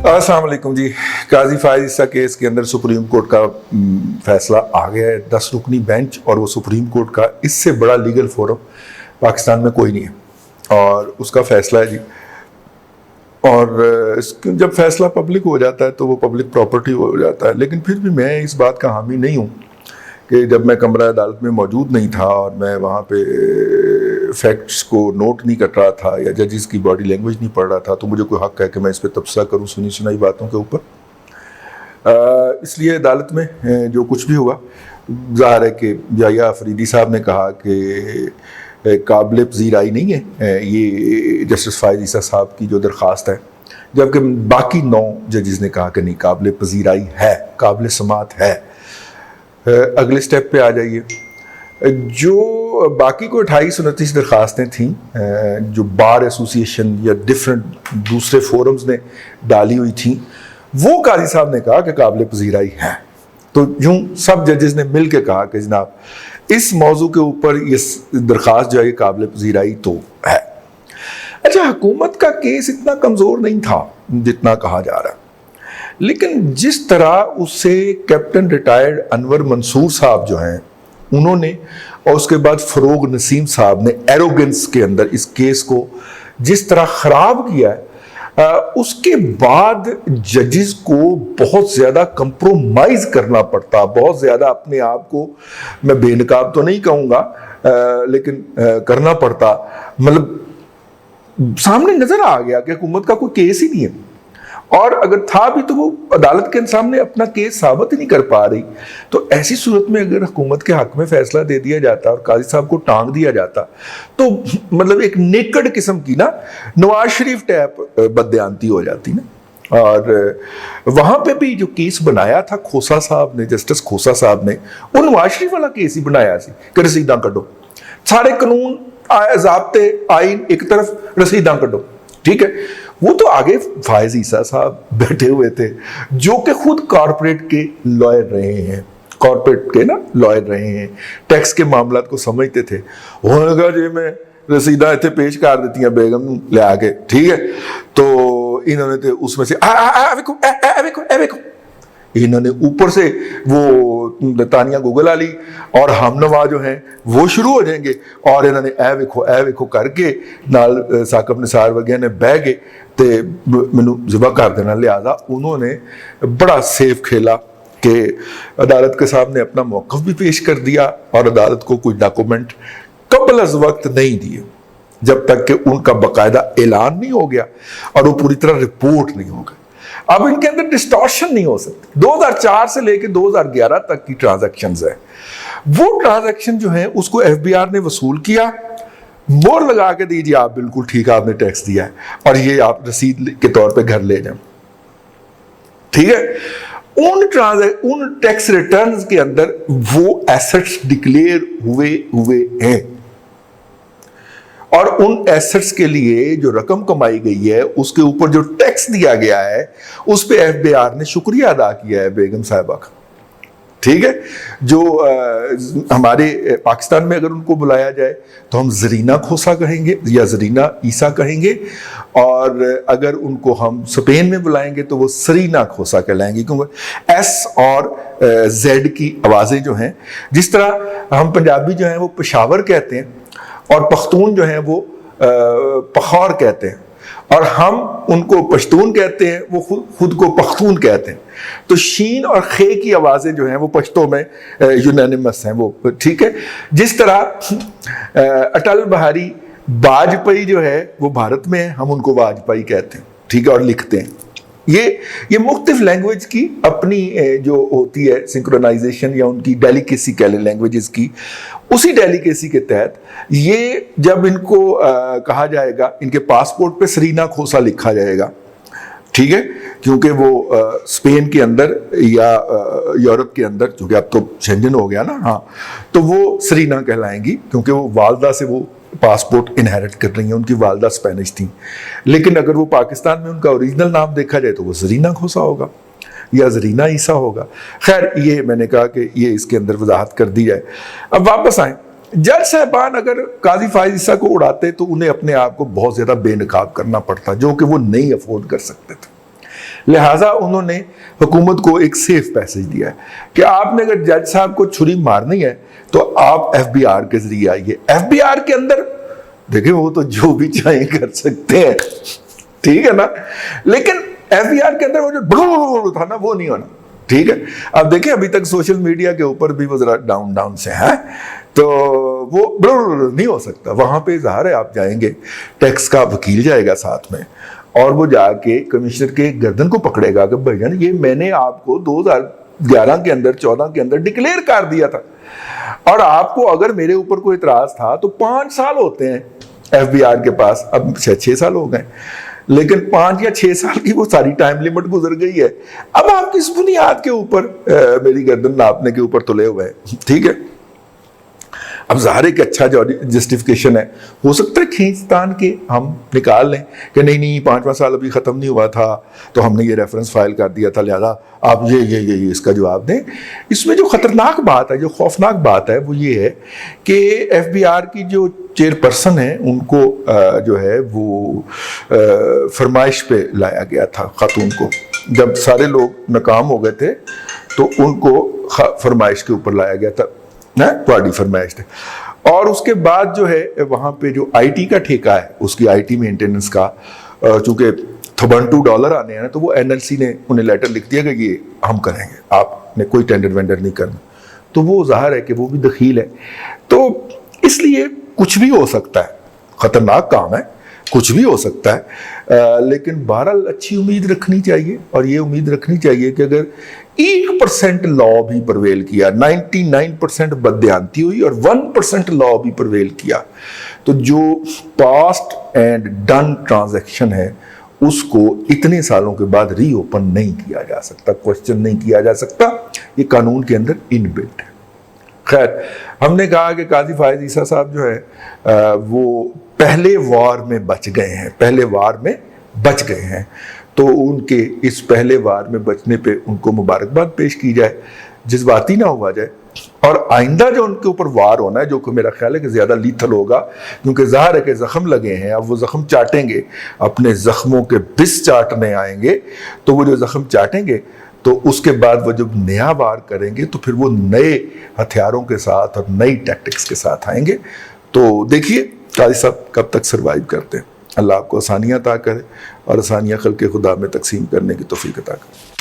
अस्सलाम वालेकुम जी। काजी फायज ईसा केस के अंदर सुप्रीम कोर्ट का फैसला आ गया है, 10 रुकनी बेंच, और वो सुप्रीम कोर्ट का इससे बड़ा लीगल फोरम पाकिस्तान में कोई नहीं है और उसका फैसला है जी। और जब फैसला पब्लिक हो जाता है तो वो पब्लिक प्रॉपर्टी हो जाता है। लेकिन फिर भी मैं इस बात का हामी नहीं हूँ कि जब मैं कमरा अदालत में मौजूद नहीं था और मैं वहाँ पे फैक्ट्स को नोट नहीं कर रहा था या जजेस की बॉडी लैंग्वेज नहीं पढ़ रहा था तो मुझे कोई हक है कि मैं इस पर तबसरा करूँ सुनी सुनाई बातों के ऊपर। इसलिए अदालत में जो कुछ भी हुआ, ज़ाहिर है कि याया अफरीदी साहब ने कहा कि काबिल पज़ीराई नहीं है ये जस्टिस फायज ईसा साहब की जो दरख्वास्त है, जबकि बाकी 9 जजेस ने कहा कि नहीं, काबिल पज़ीराई है, काबिल समात है। अगले स्टेप पे आ जाइए। जो बाकी को 28-29 दरख्वास्तें थीं जो बार एसोसिएशन या डिफरेंट दूसरे फोरम्स ने डाली हुई थीं, वो काजी साहब ने कहा कि काबिल पज़ीराई है। तो यूं सब जजेस ने मिल के कहा कि जनाब इस मौजू के ऊपर ये दरख्वास्त जो है काबिल पज़ीराई तो है। अच्छा, हुकूमत का केस इतना कमज़ोर नहीं था जितना कहा जा रहा है, लेकिन जिस तरह उससे कैप्टन रिटायर्ड अनवर मंसूर साहब जो हैं उन्होंने, और उसके बाद फरोग नसीम साहब ने एरोगेंस के अंदर इस केस को जिस तरह ख़राब किया है, उसके बाद जजेस को बहुत ज़्यादा कंप्रोमाइज़ करना पड़ता, बहुत ज़्यादा अपने आप को, मैं बेनकाब तो नहीं कहूँगा लेकिन करना पड़ता। मतलब सामने नज़र आ गया कि हुकूमत का कोई केस ही नहीं है, और अगर था भी तो वो अदालत के सामने अपना केस साबित ही नहीं कर पा रही। तो ऐसी सूरत में अगर हुकूमत के हक में फैसला दे दिया जाता और काजी साहब को टांग दिया जाता तो मतलब एक नेकड किस्म की ना नवाज शरीफ टाइप बदयांती हो जाती ना। और वहां पे भी जो केस बनाया था खोसा साहब ने, जस्टिस खोसा साहब ने, वो नवाज शरीफ वाला केस ही बनाया सी कि रसीदा कड्डो, सारे कानून ज़ाब्ते आइन एक तरफ, रसीदा कड्डो, ठीक है। वो तो आगे फायज ईसा साहब बैठे हुए थे जो कि खुद कॉर्पोरेट के लॉयर रहे हैं, कॉर्पोरेट के ना लॉयर रहे हैं, टैक्स के मामला को समझते थे। उन्होंने कहा जी मैं रसीदा इतने पेश कर देती हैं बेगम ले आके, ठीक है। तो इन्होंने तो उसमें से इन्होंने ऊपर से वो तानिया गूगल वाली और हमनवा जो हैं वो शुरू हो जाएंगे, और इन्होंने ए वेखो करके नाल साकब निसार वगैरह ने बह गए ते मैनू ज़िबा कर देना। लिहाजा उन्होंने बड़ा सेफ खेला कि अदालत के सामने अपना मौक़िफ़ भी पेश कर दिया और अदालत को कोई डॉक्यूमेंट कबल अज़ वक्त नहीं दिए जब तक कि उनका बाकायदा ऐलान नहीं हो गया और वो पूरी तरह रिपोर्ट नहीं हो गई। अब इनके अंदर डिस्टॉर्शन नहीं हो सकती। 2004 से लेकर 2011 तक की ट्रांजैक्शंस है, वो ट्रांजैक्शन जो है उसको एफबीआर ने वसूल किया, मोहर लगा के दीजिए आप बिल्कुल ठीक आपने टैक्स दिया है और ये आप रसीद के तौर पे घर ले जाएं, ठीक है। उन टैक्स रिटर्न्स के अंदर वो एसेट्स डिक्लेयर हुए हैं और उन एसेट्स के लिए जो रकम कमाई गई है उसके ऊपर जो टैक्स दिया गया है उस पे एफबीआर ने शुक्रिया अदा किया है बेगम साहिबा का, ठीक है। जो हमारे पाकिस्तान में अगर उनको बुलाया जाए तो हम जरीना खोसा कहेंगे या जरीना ईसा कहेंगे, और अगर उनको हम स्पेन में बुलाएंगे तो वो सरीना खोसा कहलाएंगे, क्योंकि एस और जेड की आवाज़ें जो हैं, जिस तरह हम पंजाबी जो हैं वो पेशावर कहते हैं और पख्तून जो हैं वो पखौर कहते हैं, और हम उनको पश्तून कहते हैं, वो खुद को पख्तून कहते हैं। तो शीन और खे की आवाज़ें जो हैं वो पश्तो में यूनानिमस हैं, वो ठीक है। जिस तरह अटल बिहारी वाजपेयी जो है वो भारत में है, हम उनको वाजपेयी कहते हैं, ठीक है, और लिखते हैं। ये मुख्तलिफ लैंग्वेज की अपनी जो होती है सिंक्रोनाइजेशन या उनकी डेलिकेसी कह लें लैंग्वेजेस की, उसी डेलिकेसी के तहत ये जब इनको कहा जाएगा, इनके पासपोर्ट पे सरीना खोसा लिखा जाएगा, ठीक है, क्योंकि वो स्पेन के अंदर या यूरोप के अंदर, क्योंकि अब तो शेंजन हो गया ना, हाँ, तो वो सरीना कहलाएंगी क्योंकि वो वालदा से वो पासपोर्ट इनहेरिट कर रही हैं, उनकी वालदा स्पेनिश थी। लेकिन अगर वो पाकिस्तान में उनका ओरिजिनल नाम देखा जाए तो वो जरीना खोसा होगा या जरीना ईसा होगा। खैर, ये मैंने कहा कि ये इसके अंदर वजाहत कर दी जाए। अब वापस आए, जज साहबान अगर काजी फायज ईसा को उड़ाते तो उन्हें अपने आप को बहुत ज़्यादा बेनकाब करना पड़ता, जो कि वो नहीं अफोर्ड कर सकते थे। لہٰذا انہوں نے حکومت کو ایک سیف پیسج دیا ہے کہ آپ نے اگر جج صاحب کو چھری مارنی ہے تو آپ ایف بی آر کے ذریعے آئیے. ایف بی آر کے اندر دیکھیں وہ تو جو بھی چاہیں کر سکتے ہیں, ٹھیک ہے نا, لیکن ایف بی آر کے اندر وہ جو تھا نا وہ نہیں ہونا, ٹھیک ہے. اب دیکھیں ابھی تک سوشل میڈیا کے اوپر بھی وہ ذرا ڈاؤن سے ہے, تو وہ نہیں ہو سکتا. وہاں پہ ظاہر ہے آپ جائیں گے, ٹیکس کا وکیل جائے گا ساتھ میں, اور وہ جا کے کمشنر کے گردن کو پکڑے گا کہ بھائی جان یہ میں نے آپ کو 2011 کے اندر 14 کے اندر ڈکلیئر کر دیا تھا, اور آپ کو اگر میرے اوپر کوئی اعتراض تھا تو 5 سال ہوتے ہیں ایف بی آر کے پاس, اب 6 سال ہو گئے, لیکن 5 یا 6 سال کی وہ ساری ٹائم لیمٹ گزر گئی ہے. اب آپ کس بنیاد کے اوپر میری گردن ناپنے کے اوپر تلے ہوئے ہیں, ٹھیک ہے. اب ظاہر ہے کہ اچھا جسٹیفیکیشن ہے, ہو سکتا ہے کھینچتان کے ہم نکال لیں کہ نہیں 5واں سال ابھی ختم نہیں ہوا تھا تو ہم نے یہ ریفرنس فائل کر دیا تھا, لہذا آپ یہ اس کا جواب دیں. اس میں جو خطرناک بات ہے, جو خوفناک بات ہے, وہ یہ ہے کہ ایف بی آر کی جو چیئر پرسن ہیں ان کو جو ہے وہ فرمائش پہ لایا گیا تھا خاتون کو. جب سارے لوگ ناکام ہو گئے تھے تو ان کو فرمائش کے اوپر لایا گیا تھا, تھوڑی فرمائش تھے. اور اس کے بعد جو ہے وہاں پہ جو آئی ٹی کا ٹھیکہ ہے, اس کی آئی ٹی مینٹیننس کا, چونکہ $32 آنے ہیں تو وہ این ایل سی نے انہیں لیٹر لکھ دیا کہ یہ ہم کریں گے, آپ نے کوئی ٹینڈر وینڈر نہیں کرنا. تو وہ ظاہر ہے کہ وہ بھی دخیل ہے. تو اس لیے کچھ بھی ہو سکتا ہے, خطرناک کام ہے, کچھ بھی ہو سکتا ہے, لیکن بہرحال اچھی امید رکھنی چاہیے, اور یہ امید رکھنی چاہیے کہ اگر 1% لا بھی پرویل کیا, 99% بددیانتی ہوئی اور 1% لا بھی پرویل کیا, تو جو پاسٹ اینڈ ڈن ٹرانزیکشن ہے اس کو اتنے سالوں کے بعد ری اوپن نہیں کیا جا سکتا, کوشچن نہیں کیا جا سکتا. یہ قانون کے اندر ان بلٹ ہے. خیر, ہم نے کہا کہ قاضی فائز عیسیٰ صاحب جو ہے وہ پہلے وار میں بچ گئے ہیں, تو ان کے اس پہلے وار میں بچنے پہ ان کو مبارکباد پیش کی جائے, جذباتی نہ ہوا جائے. اور آئندہ جو ان کے اوپر وار ہونا ہے, جو کہ میرا خیال ہے کہ زیادہ لیتھل ہوگا, کیونکہ ظاہر ہے کہ زخم لگے ہیں, اب وہ زخم چاٹیں گے, اپنے زخموں کے بس چاٹنے آئیں گے, تو وہ جو زخم چاٹیں گے تو اس کے بعد وہ جب نیا وار کریں گے تو پھر وہ نئے ہتھیاروں کے ساتھ اور نئی ٹیکٹکس کے ساتھ آئیں گے. تو دیکھیے قاضی صاحب کب تک سروائیو کرتے ہیں. اللہ آپ کو آسانیاں عطا کرے اور آسانیاں خلق خدا میں تقسیم کرنے کی توفیق عطا کرے.